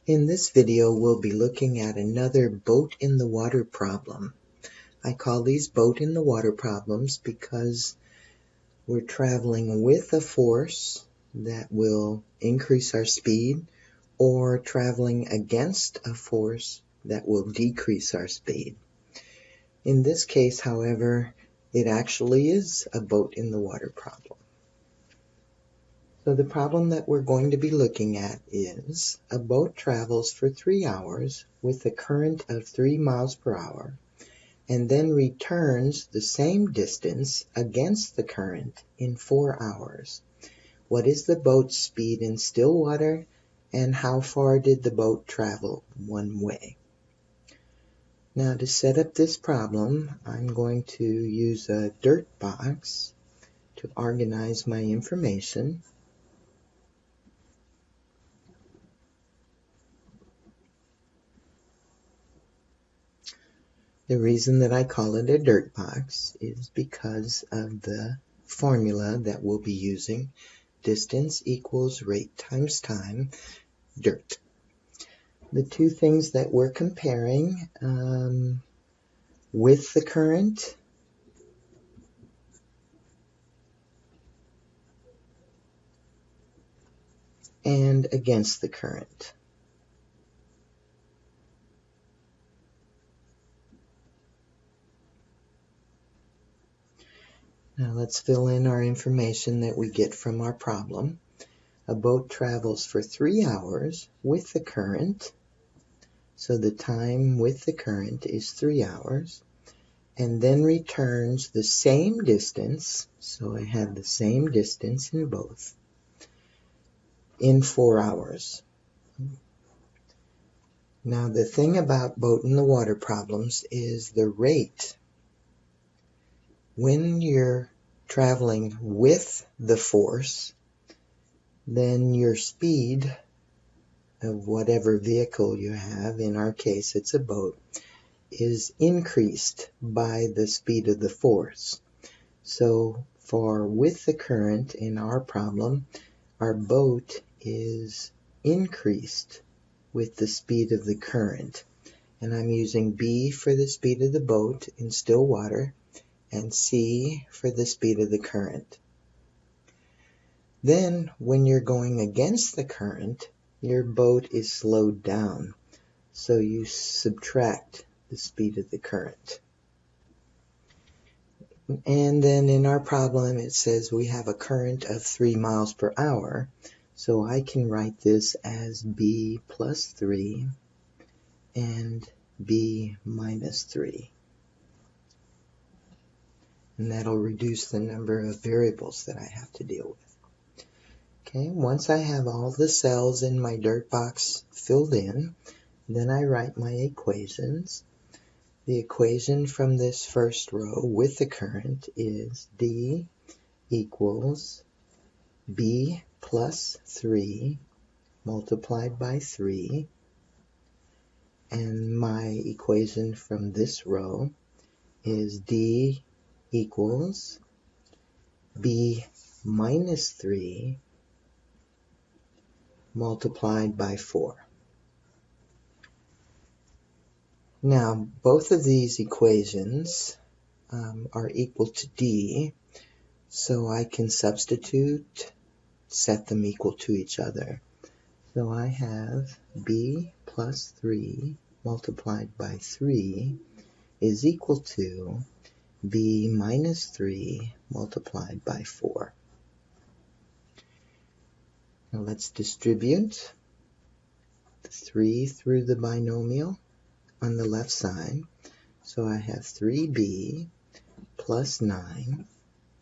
In this video, we'll be looking at another boat in the water problem. I call these boat in the water problems because we're traveling with a force that will increase our speed or traveling against a force that will decrease our speed. In this case, however, it actually is a boat in the water problem. So the problem that we're going to be looking at is a boat travels for 3 hours with a current of 3 miles per hour and then returns the same distance against the current in 4 hours. What is the boat's speed in still water and how far did the boat travel one way? Now to set up this problem, I'm going to use a dirt box to organize my information. The reason that I call it a dirt box is because of the formula that we'll be using. Distance equals rate times time, dirt. The two things that we're comparing with the current and against the current. Now let's fill in our information that we get from our problem. A boat travels for 3 hours with the current, so the time with the current is 3 hours, and then returns the same distance, so I have the same distance in both, in 4 hours. Now the thing about boat in the water problems is the rate. When you're traveling with the force, then your speed of whatever vehicle you have, in our case it's a boat, is increased by the speed of the force. So for with the current in our problem, our boat is increased with the speed of the current. And I'm using B for the speed of the boat in still water and C for the speed of the current. Then when you're going against the current, your boat is slowed down. So you subtract the speed of the current. And then in our problem it says we have a current of 3 miles per hour. So I can write this as B plus 3 and B minus 3. And that'll reduce the number of variables that I have to deal with. Okay, once I have all the cells in my dirt box filled in, then I write my equations. The equation from this first row with the current is D equals B plus 3 multiplied by 3. And my equation from this row is D equals B minus 3 multiplied by 4. Now, both of these equations are equal to D, so I can substitute, set them equal to each other. So I have B plus 3 multiplied by 3 is equal to B minus 3 multiplied by 4. Now let's distribute the 3 through the binomial on the left side. So I have 3b plus 9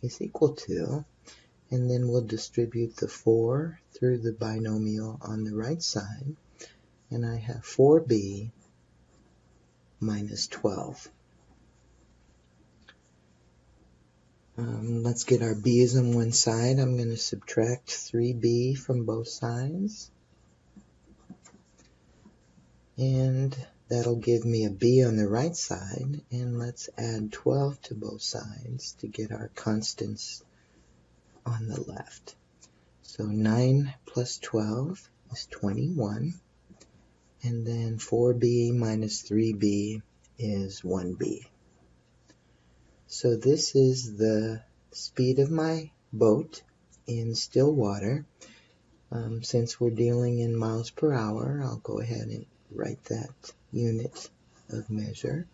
is equal to, and then we'll distribute the 4 through the binomial on the right side, and I have 4b minus 12. Let's get our b's on one side. I'm going to subtract 3b from both sides, and that'll give me a b on the right side, and let's add 12 to both sides to get our constants on the left. So 9 plus 12 is 21, and then 4b minus 3b is 1b. So this is the speed of my boat in still water. Since we're dealing in miles per hour, I'll go ahead and write that unit of measure.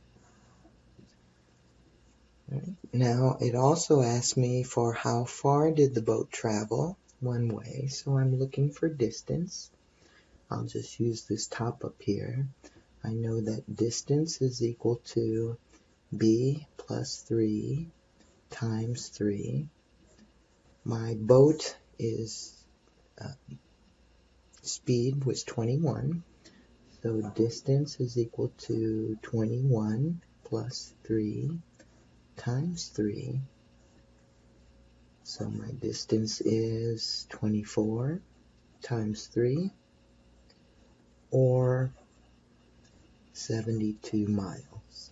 Right. Now it also asks me for how far did the boat travel one way, so I'm looking for distance. I'll just use this top up here. I know that distance is equal to b plus 3 times 3. My boat is speed was 21, so distance is equal to 21 plus 3 times 3. So my distance is 24 times 3, or 72 miles.